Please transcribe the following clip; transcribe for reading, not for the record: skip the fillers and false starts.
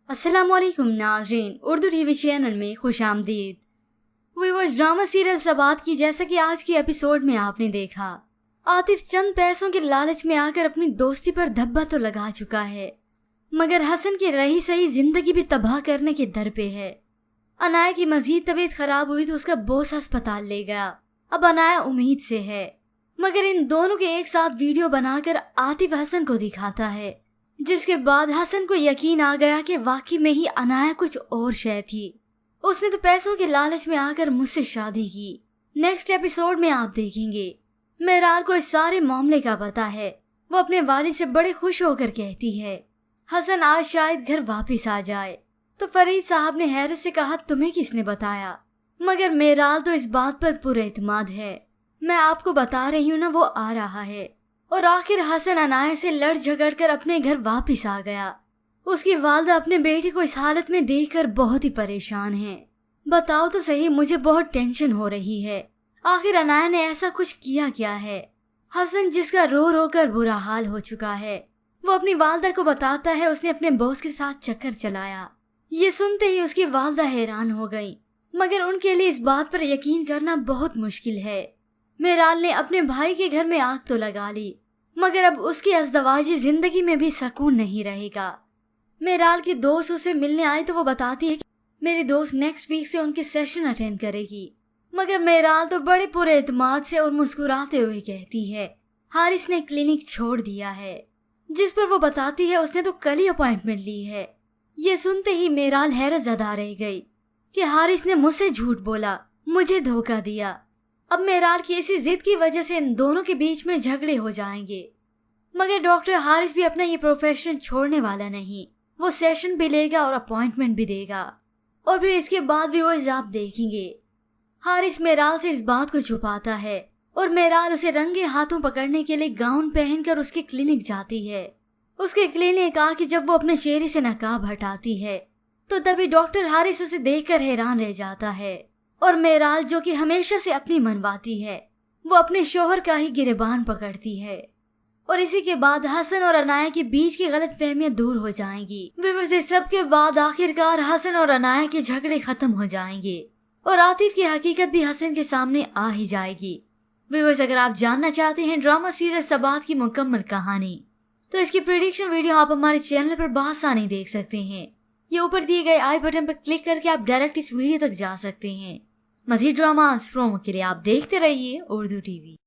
अस्सलामुअलैकुम नाज़रीन, Urdu TV channel में खुश आमदीद। व्यूअर्स, ड्रामा सीरियल सबात की जैसा कि आज की एपिसोड में आपने देखा, आतिफ चंद पैसों के लालच में आकर अपनी दोस्ती पर धब्बा तो लगा चुका है, मगर हसन की रही सही जिंदगी भी तबाह करने के दर पे है। अनाया की मजीद तबीयत खराब हुई तो उसका बॉस अस्पताल ले गया। अब अनाया उम्मीद से है, मगर इन दोनों के एक साथ वीडियो बनाकर आतिफ हसन को दिखाता है, जिसके बाद हसन को यकीन आ गया कि वाकई में ही अनाया कुछ और शय थी। उसने तो पैसों के लालच में आकर मुझसे शादी की। नेक्स्ट एपिसोड में आप देखेंगे मेराल को इस सारे मामले का पता है। वो अपने वालिद से बड़े खुश होकर कहती है हसन आज शायद घर वापस आ जाए। तो फरीद साहब ने हैरत से कहा तुम्हें किसने बताया? मगर मेराल तो इस बात पर पूरा एतमाद है। मैं आपको बता रही हूँ ना, वो आ रहा है। और आखिर हसन अनाया से लड़ झगड़ कर अपने घर वापस आ गया। उसकी वालदा अपने बेटे को इस हालत में देखकर बहुत ही परेशान है। बताओ तो सही, मुझे बहुत टेंशन हो रही है। आखिर अनाया ने ऐसा कुछ किया क्या है? हसन, जिसका रो रो कर बुरा हाल हो चुका है, वो अपनी वालदा को बताता है उसने अपने बॉस के साथ चक्कर चलाया। ये सुनते ही उसकी वालदा हैरान हो गई, मगर उनके लिए इस बात पर यकीन करना बहुत मुश्किल है। मेराल ने अपने भाई के घर में आग तो लगा ली, मगर अब उसकी अज़दवाजी जिंदगी में भी सुकून नहीं रहेगा। मेराल की दोस्त उसे मिलने आई तो वो बताती है कि मेरी दोस्त नेक्स्ट वीक से उनके सेशन अटेंड करेगी। मगर मेराल तो बड़े पूरे एतमाद से और मुस्कुराते हुए कहती है हारिस ने क्लिनिक छोड़ दिया है, जिस पर वो बताती है उसने तो कल ही अपॉइंटमेंट ली है। ये सुनते ही मेराल हैरत ज़दा रह गई कि हारिस ने मुझसे झूठ बोला, मुझे धोखा दिया। अब मेराल की इसी जिद की वजह से इन दोनों के बीच में झगड़े हो जाएंगे। मगर डॉक्टर हारिस भी अपना ये प्रोफेशन छोड़ने वाला नहीं। वो सेशन भी लेगा और अपॉइंटमेंट भी देगा। और फिर इसके बाद व्यूअर्स आप देखेंगे हारिस मेराल से इस बात को छुपाता है और मेराल उसे रंगे हाथों पकड़ने के लिए गाउन पहनकर उसके क्लिनिक जाती है। उसके क्लिनिक आके जब वो अपने चेहरे से नकाब हटाती है तो तभी डॉक्टर हारिस उसे देखकर हैरान रह जाता है। और मेराल, जो कि हमेशा से अपनी मनवाती है, वो अपने शोहर का ही गिरेबान पकड़ती है। और इसी के बाद हसन और अनाया के बीच की गलतफहमियां दूर हो जाएंगी। इस सब के बाद आखिरकार हसन और अनाया के झगड़े खत्म हो जाएंगे और आतिफ की हकीकत भी हसन के सामने आ ही जाएगी। व्यूअर्स, अगर आप जानना चाहते हैं ड्रामा सीरियल सबात की मुकम्मल कहानी, तो इसकी प्रेडिक्शन वीडियो आप हमारे चैनल पर बआसानी देख सकते हैं। ये ऊपर दिए गए आई बटन पर क्लिक करके आप डायरेक्ट इस वीडियो तक जा सकते हैं। मज़ीद ड्रामास प्रोमो के लिए आप देखते रहिए उर्दू टीवी।